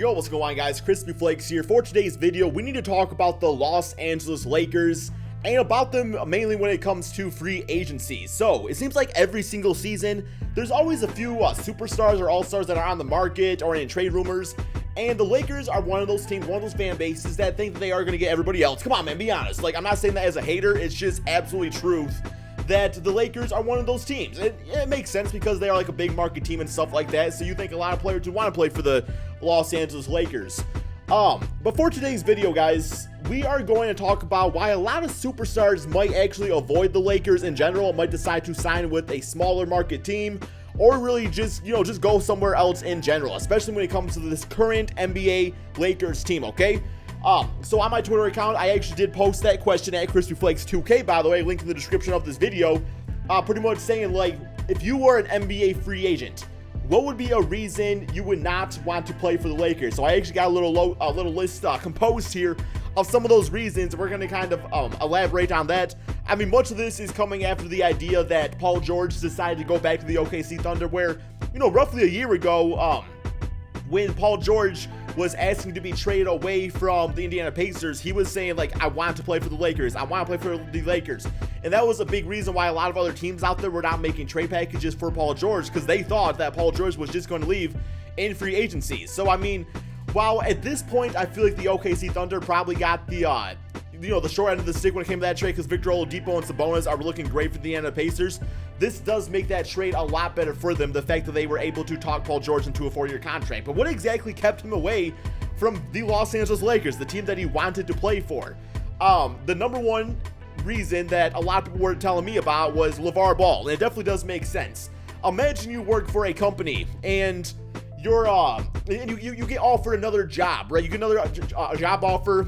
Yo, what's going on, guys? Crispy Flakes here. For today's video, we need to talk about the Los Angeles Lakers and about them mainly when it comes to free agency. So it seems like every single season there's always a few superstars or all-stars that are on the market or in trade rumors, and the Lakers are one of those teams, one of those fan bases that think that they are going to get everybody else. Come on, man, be honest. Like, I'm not saying that as a hater, it's just absolutely truth that the Lakers are one of those teams. It makes sense because they are like a big market team and stuff like that, so you think a lot of players would want to play for the Los Angeles Lakers. But for today's video, guys, we are going to talk about why a lot of superstars might actually avoid the Lakers in general, might decide to sign with a smaller market team, or really just go somewhere else in general, especially when it comes to this current NBA Lakers team, okay? So on my Twitter account, I actually did post that question at CrispyFlakes2K, by the way, link in the description of this video, pretty much saying, like, if you were an NBA free agent, what would be a reason you would not want to play for the Lakers? So I actually got a little list composed here of some of those reasons. We're going to kind of elaborate on that. I mean, much of this is coming after the idea that Paul George decided to go back to the OKC Thunder, where, roughly a year ago, when Paul George was asking to be traded away from the Indiana Pacers, he was saying, like, I want to play for the Lakers. I want to play for the Lakers. And that was a big reason why a lot of other teams out there were not making trade packages for Paul George, because they thought that Paul George was just going to leave in free agency. So, I mean, while at this point, I feel like the OKC Thunder probably got the short end of the stick when it came to that trade, because Victor Oladipo and Sabonis are looking great for the Indiana Pacers. This does make that trade a lot better for them, the fact that they were able to talk Paul George into a 4-year contract. But what exactly kept him away from the Los Angeles Lakers, the team that he wanted to play for? The number one reason that a lot of people were telling me about was LeVar Ball, and it definitely does make sense. Imagine you work for a company and you're you get offered another job, right? You get another job offer,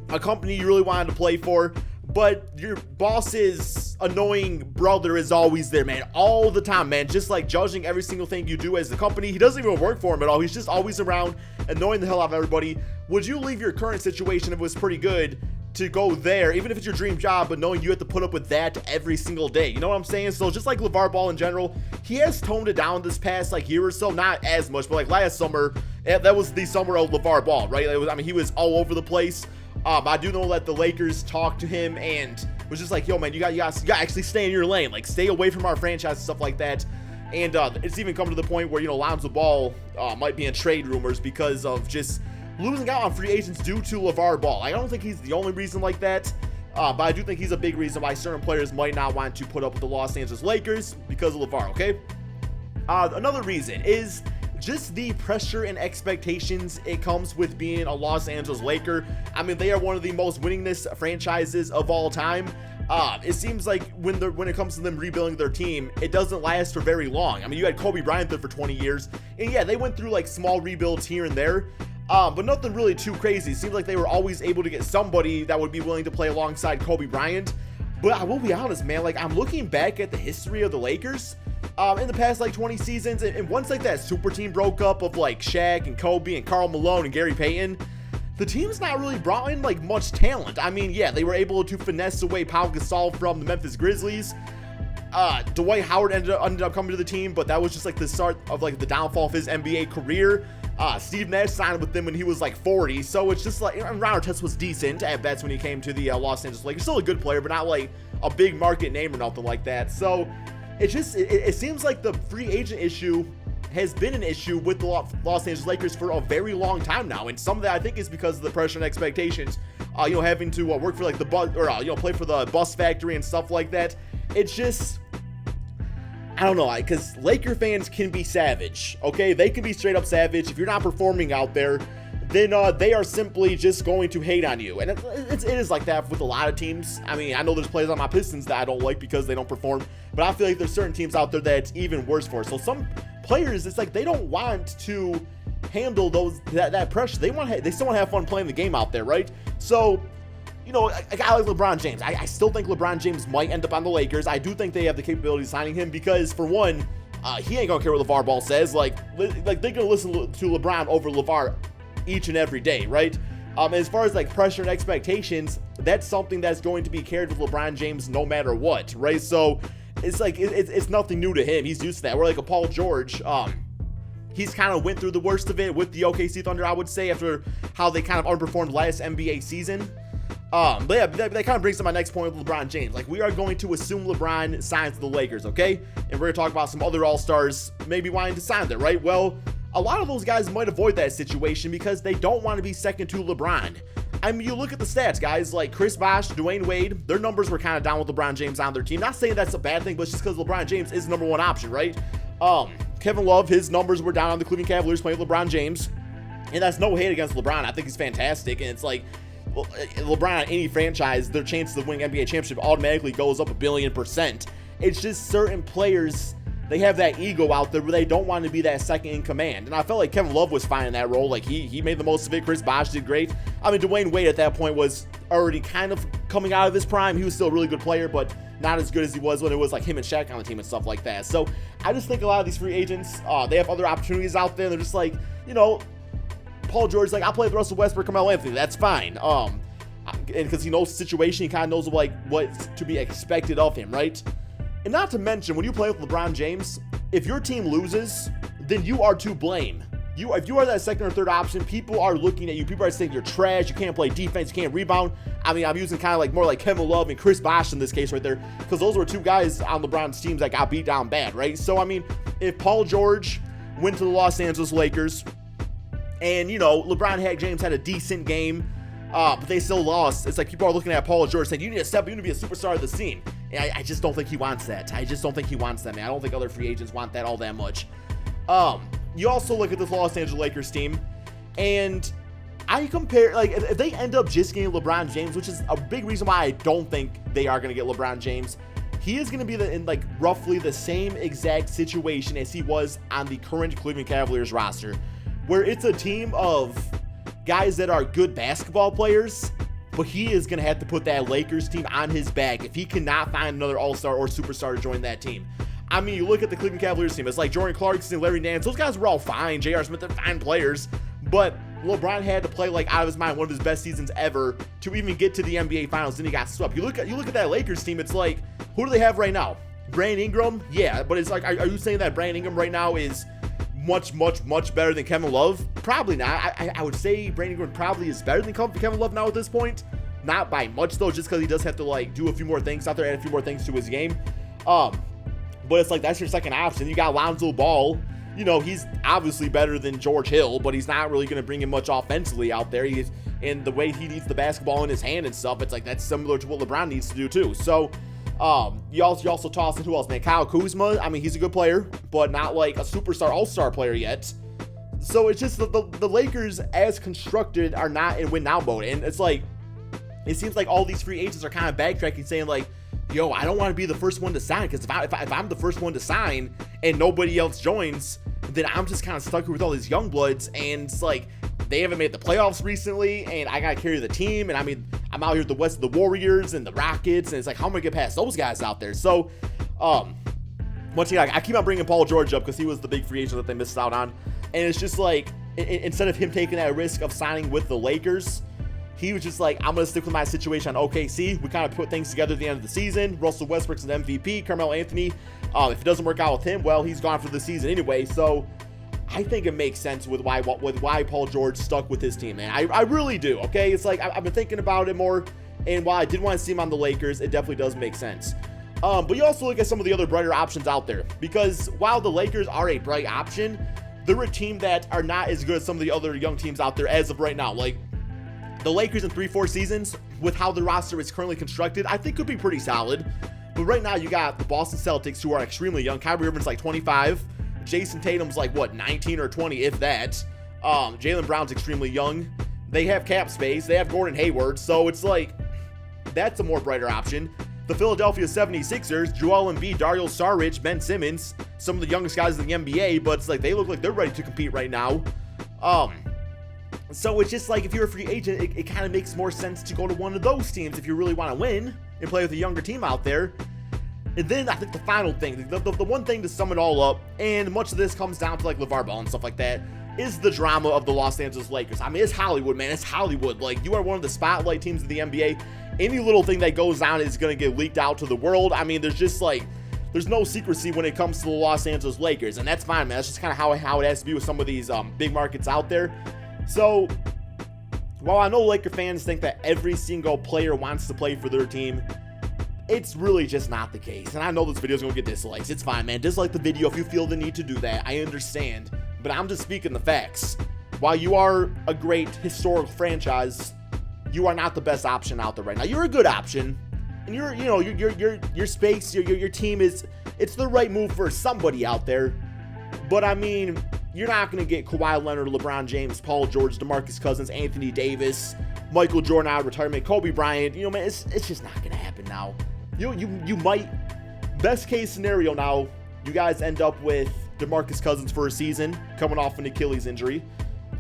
a company you really wanted to play for, but your boss's annoying brother is always there, man, all the time, man, just like judging every single thing you do as the company. He doesn't even work for him at all. He's just always around, annoying the hell out of everybody. Would you leave your current situation if it was pretty good to go there, even if it's your dream job, but knowing you have to put up with that every single day? You know what I'm saying? So just like LeVar Ball in general, he has toned it down this past year or so, not as much, but like last summer, that was the summer of LeVar Ball, right? He was all over the place. I do know that the Lakers talked to him and was just like, yo, man, you got to actually stay in your lane, like stay away from our franchise and stuff like that. And it's even come to the point where, Lonzo Ball might be in trade rumors because of just losing out on free agents due to LeVar Ball. I don't think he's the only reason like that, but I do think he's a big reason why certain players might not want to put up with the Los Angeles Lakers because of LeVar, okay? Another reason is just the pressure and expectations it comes with being a Los Angeles Laker. I mean, they are one of the most winningest franchises of all time. It seems like when it comes to them rebuilding their team, it doesn't last for very long. I mean, you had Kobe Bryant there for 20 years, and yeah, they went through like small rebuilds here and there, but nothing really too crazy. It seems like they were always able to get somebody that would be willing to play alongside Kobe Bryant. But I will be honest, man, like, I'm looking back at the history of the Lakers in the past 20 seasons, and once that super team broke up of like Shaq and Kobe and Karl Malone and Gary Payton, the team's not really brought in like much talent. I mean, yeah, they were able to finesse away Pau Gasol from the Memphis Grizzlies. Dwight Howard ended up coming to the team, but that was just like the start of like the downfall of his NBA career. Steve Nash signed with them when he was like 40, so it's just like, Ron Artest was decent at best when he came to the Los Angeles Lakers. Still a good player, but not like a big market name or nothing like that. So it seems like the free agent issue has been an issue with the Los Angeles Lakers for a very long time now, and some of that I think is because of the pressure and expectations, having to work for like the bus or play for the bus factory and stuff like that. It's just, I don't know, because Laker fans can be savage, okay? They can be straight up savage. If you're not performing out there, then they are simply just going to hate on you. And it is like that with a lot of teams. I mean, I know there's players on my Pistons that I don't like because they don't perform, but I feel like there's certain teams out there that it's even worse for. So some players, it's like they don't want to handle that pressure. They still want to have fun playing the game out there, right? So, a guy like LeBron James, I still think LeBron James might end up on the Lakers. I do think they have the capability of signing him because, for one, he ain't gonna care what LeVar Ball says. Like they're gonna listen to LeBron over LeVar each and every day, right? As far as like pressure and expectations, that's something that's going to be carried with LeBron James no matter what, right? So it's like it's nothing new to him. He's used to that. We're like a Paul George. he's kind of went through the worst of it with the OKC Thunder, I would say, after how they kind of underperformed last NBA season. But yeah, that kind of brings to my next point with LeBron James. Like, we are going to assume LeBron signs to the Lakers, okay? And we're going to talk about some other All-Stars maybe wanting to sign there, right? Well, a lot of those guys might avoid that situation because they don't want to be second to LeBron. I mean, you look at the stats, guys, like Chris Bosh, Dwayne Wade, their numbers were kind of down with LeBron James on their team. Not saying that's a bad thing, but it's just because LeBron James is the number one option, right? Kevin Love, his numbers were down on the Cleveland Cavaliers playing with LeBron James. And that's no hate against LeBron. I think he's fantastic. And it's like, well, LeBron on any franchise, their chances of winning NBA championship automatically goes up 1,000,000,000%. It's just certain players, they have that ego out there where they don't want to be that second in command. And I felt like Kevin Love was fine in that role. Like, he made the most of it. Chris Bosh did great. I mean, Dwayne Wade at that point was already kind of coming out of his prime. He was still a really good player, but not as good as he was when it was like him and Shaq on the team and stuff like that. So I just think a lot of these free agents, they have other opportunities out there. They're just like, you know, Paul George's like, I'll play with Russell Westbrook, Carmelo Anthony. That's fine. And because he knows the situation, he kind of knows like what's to be expected of him, right? And not to mention, when you play with LeBron James, if your team loses, then you are to blame. If you are that second or third option, people are looking at you. People are saying you're trash. You can't play defense. You can't rebound. I mean, I'm using kind of like more like Kevin Love and Chris Bosh in this case right there, because those were two guys on LeBron's teams that got beat down bad, right? So, I mean, if Paul George went to the Los Angeles Lakers and, you know, James had a decent game, but they still lost, it's like people are looking at Paul George saying, you need to step up, you need to be a superstar of the team. And I just don't think he wants that. I just don't think he wants that, man. I don't think other free agents want that all that much. You also look at this Los Angeles Lakers team, and I compare, like, if they end up just getting LeBron James, which is a big reason why I don't think they are going to get LeBron James, he is going to be in like roughly the same exact situation as he was on the current Cleveland Cavaliers roster, where it's a team of guys that are good basketball players, but he is going to have to put that Lakers team on his back if he cannot find another all-star or superstar to join that team. I mean, you look at the Cleveland Cavaliers team, it's like Jordan Clarkson, Larry Nance, those guys were all fine. J.R. Smith, they're fine players, but LeBron had to play like out of his mind one of his best seasons ever to even get to the NBA Finals, and he got swept. You look at that Lakers team, it's like, who do they have right now? Brandon Ingram? Yeah, but it's like, are you saying that Brandon Ingram right now is much better than Kevin Love? Probably not. I would say Brandon Ingram probably is better than Kevin Love now at this point. Not by much, though, just because he does have to, like, do a few more things out there, add a few more things to his game. But it's like, that's your second option. You got Lonzo Ball. You know, he's obviously better than George Hill, but he's not really going to bring him much offensively out there. And the way he needs the basketball in his hand and stuff, it's like, that's similar to what LeBron needs to do, too. So, you also toss in who else, man? Kyle Kuzma. I mean, he's a good player, but not like a superstar, all-star player yet. So it's just the Lakers, as constructed, are not in win-now mode. And it's like, it seems like all these free agents are kind of backtracking, saying like, yo, I don't want to be the first one to sign, because if I'm the first one to sign and nobody else joins, then I'm just kind of stuck here with all these young bloods, and it's like, they haven't made the playoffs recently, and I gotta carry the team, and I mean, I'm out here with the Warriors and the Rockets, and it's like, how am I gonna get past those guys out there? So, once again, I keep on bringing Paul George up because he was the big free agent that they missed out on, and it's just like, instead of him taking that risk of signing with the Lakers, he was just like, I'm going to stick with my situation on OKC. We kind of put things together at the end of the season. Russell Westbrook's an MVP. Carmelo Anthony, if it doesn't work out with him, well, he's gone for the season anyway. So I think it makes sense with why Paul George stuck with his team, man. I really do, okay? It's like, I've been thinking about it more, and while I did want to see him on the Lakers, it definitely does make sense. But you also look at some of the other brighter options out there, because while the Lakers are a bright option, they're a team that are not as good as some of the other young teams out there as of right now. Like, the Lakers in 3-4 seasons, with how the roster is currently constructed, I think could be pretty solid. But right now, you got the Boston Celtics, who are extremely young. Kyrie Irving's like 25. Jason Tatum's like, 19 or 20, if that. Jaylen Brown's extremely young. They have cap space. They have Gordon Hayward. So it's like, that's a more brighter option. The Philadelphia 76ers, Joel Embiid, Dario Saric, Ben Simmons, some of the youngest guys in the NBA, but it's like, they look like they're ready to compete right now. So it's just like, if you're a free agent, it kind of makes more sense to go to one of those teams if you really want to win and play with a younger team out there. And then I think the final thing, the one thing to sum it all up, and much of this comes down to like LeVar Ball and stuff like that, is the drama of the Los Angeles Lakers. I mean, it's Hollywood, man. It's Hollywood. Like, you are one of the spotlight teams of the NBA. Any little thing that goes on is going to get leaked out to the world. I mean, there's just like, there's no secrecy when it comes to the Los Angeles Lakers, and that's fine, man. That's just kind of how it has to be with some of these big markets out there. So while I know Laker fans think that every single player wants to play for their team, it's really just not the case. And I know this video is going to get dislikes. It's fine, man. Dislike the video if you feel the need to do that. I understand. But I'm just speaking the facts. While you are a great historical franchise, you are not the best option out there right now. You're a good option. And your space, your team it's the right move for somebody out there. But I mean, you're not going to get Kawhi Leonard, LeBron James, Paul George, DeMarcus Cousins, Anthony Davis, Michael Jordan out of retirement, Kobe Bryant. You know, man, it's just not going to happen now. You might, best case scenario now, you guys end up with DeMarcus Cousins for a season, coming off an Achilles injury,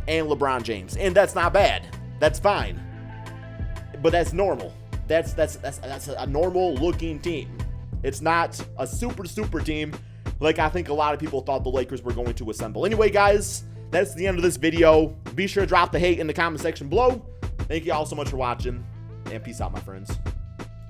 and LeBron James. And that's not bad. That's fine. But that's normal. That's a normal looking team. It's not a super team like I think a lot of people thought the Lakers were going to assemble. Anyway, guys, that's the end of this video. Be sure to drop the hate in the comment section below. Thank you all so much for watching, and peace out, my friends.